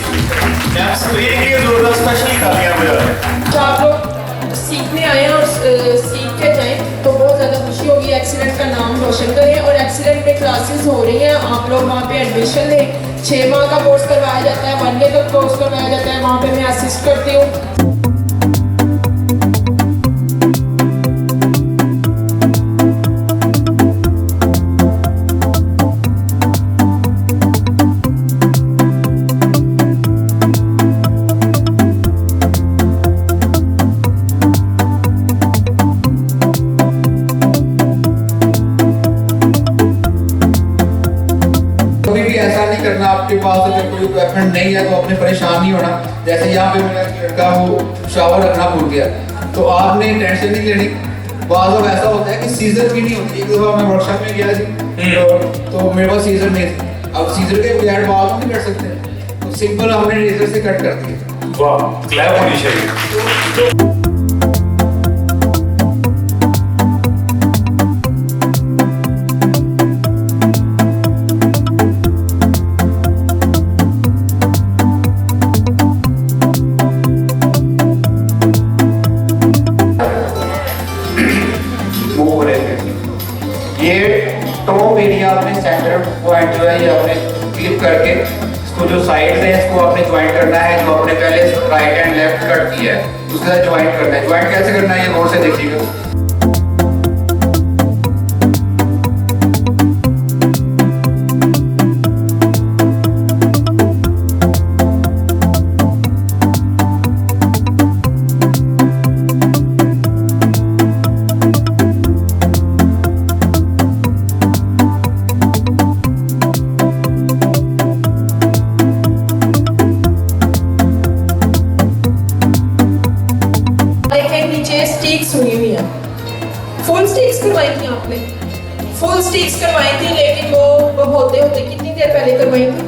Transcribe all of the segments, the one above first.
Ma'am screening के लिए ज़बरदस्त स्पेशली तालियां बजा रहे हैं। जो आप लोग सीखने आए हैं और सीख के जाएं तो बहुत ज़्यादा खुशी होगी। एक्सीलेंट का नाम रोशन करें और एक्सीलेंट में क्लासेस हो रही हैं, आप लोग वहाँ पे एडमिशन लें। 6 माह का कोर्स करवाया जाता है, 1 ईयर का कोर्स करवाया जाता है, वहाँ पे मैं असिस्ट करती हूँ। ऐसा नहीं करना, आपके पास अगर कोई इक्विपमेंट नहीं है तो आपने परेशान नहीं होना। जैसे यहाँ पे मेरा लड़का वो शावर रखना भूल गया, तो आपने टेंशन नहीं लेनी। बाज़ अब ऐसा होता है कि सीजर भी नहीं होती। एक दफ़ा मैं वर्कशॉप में गया थी तो मेरे पास सीजर नहीं थी। अब सीजर के बगैर बाल नहीं कट सकते, तो सिंपल हमने रेजर से कट कर दिया। वाह, क्लैप होनी चाहिए। ये टॉप एरिया आपने सेंटर पॉइंट जो है ये आपने क्लिप करके इसको जो साइड है इसको आपने ज्वाइंट करना है। जो आपने पहले राइट एंड लेफ्ट कट किया है उसके साथ ज्वाइंट करना है। ज्वाइंट कैसे करना है ये गौर से देखिएगा। स्टिक्स हुई हुई है, फुल स्टिक्स करवाई थी आपने, फुल स्टिक्स करवाई थी, लेकिन वो होते होते कितनी देर पहले करवाई थी?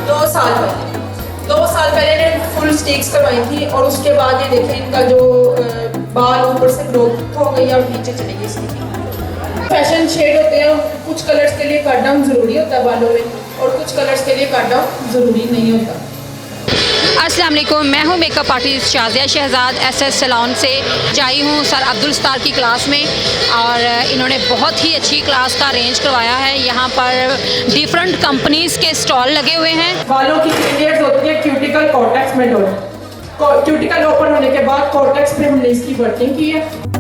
2 साल पहले। 2 साल पहले ने फुल स्टिक्स करवाई थी और उसके बाद ये देखें इनका जो बाल ऊपर से ग्रोथ हो गई और नीचे चली गई इसकी। फैशन शेड होते हैं, कुछ कलर्स के लिए कट डाउन ज़रूरी होता है बालों में और कुछ कलर्स के लिए कट डाउन ज़रूरी नहीं होता। अस्सलाम वालेकुम, मैं हूँ makeup artist Shazia Shahzad SS salon से। आई हूँ सर अब्दुल सत्तार की क्लास में और इन्होंने बहुत ही अच्छी क्लास का अरेंज करवाया है। यहाँ पर डिफरेंट कंपनीज़ के स्टॉल लगे हुए हैं। बालों की पीरियड्स होती है क्यूटिकल कॉर्टेक्स में डोर, क्यूटिकल ओपन होने के बाद कॉर्टेक्स पे हमने इसकी वर्किंग की है।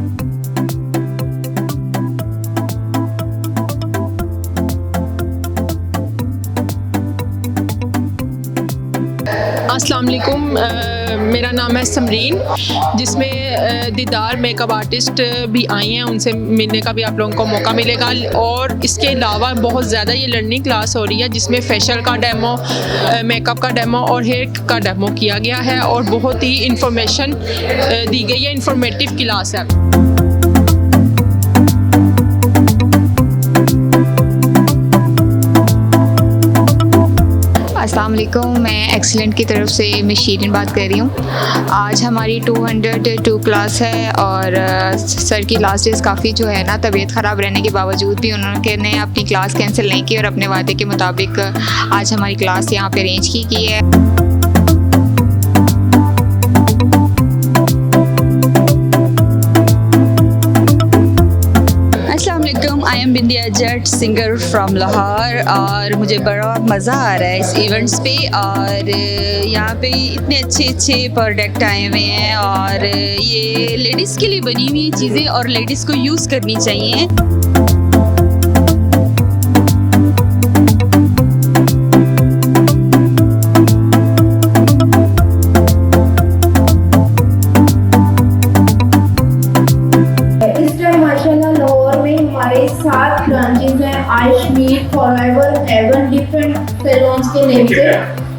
अस्सलाम वालेकुम, मेरा नाम है समरीन, जिसमें दीदार मेकअप आर्टिस्ट भी आई हैं, उनसे मिलने का भी आप लोगों को मौका मिलेगा। और इसके अलावा बहुत ज़्यादा ये लर्निंग क्लास हो रही है जिसमें फेशियल का डेमो, मेकअप का डेमो और हेयर का डेमो किया गया है और बहुत ही इंफॉर्मेशन दी गई है, इंफॉर्मेटिव क्लास है। अस्सलाम वालेकुम, मैं एक्सीलेंट की तरफ से मैं शीरिन बात कर रही हूँ। आज हमारी 202 क्लास है और सर की लास्ट डेज काफ़ी जो है ना तबीयत ख़राब रहने के बावजूद भी उन्होंने अपनी क्लास कैंसिल नहीं की और अपने वादे के मुताबिक आज हमारी क्लास यहाँ पे अरेंज की है। I am Bindiya Jat, singer from Lahore और मुझे बड़ा मज़ा आ रहा है इस इवेंट्स पे। और यहाँ पे इतने अच्छे अच्छे प्रोडक्ट आए हुए हैं और ये लेडीज़ के लिए बनी हुई चीज़ें और लेडीज़ को यूज़ करनी चाहिए। हमारे 7 ब्रांचेस हैं, आइशमीर, फॉरएवर, हेवन, डिफरेंट सैलून्स के नेम से।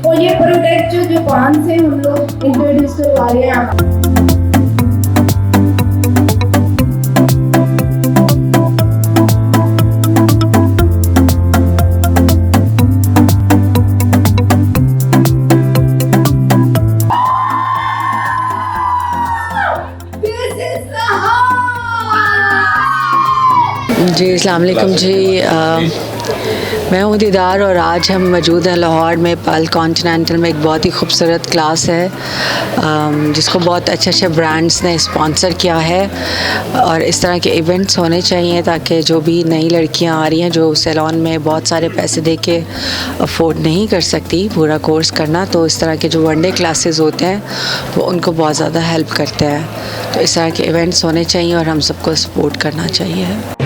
और ये प्रोडक्ट जो जापान से हम लोग इंट्रोड्यूस करवा रहे हैं। जी अस्सलाम वालेकुम जी, मैं हूँ दीदार और आज हम मौजूद हैं लाहौर में पर्ल कॉन्टिनेंटल में। एक बहुत ही खूबसूरत क्लास है जिसको बहुत अच्छे अच्छे ब्रांड्स ने स्पॉन्सर किया है और इस तरह के इवेंट्स होने चाहिए ताकि जो भी नई लड़कियाँ आ रही हैं जो सैलून में बहुत सारे पैसे दे के अफोर्ड नहीं कर सकती पूरा कोर्स करना, तो इस तरह के जो वन डे क्लासेस होते हैं वो उनको बहुत ज़्यादा हेल्प करते हैं। तो इस तरह के इवेंट्स होने चाहिए और हम सबको सपोर्ट करना चाहिए।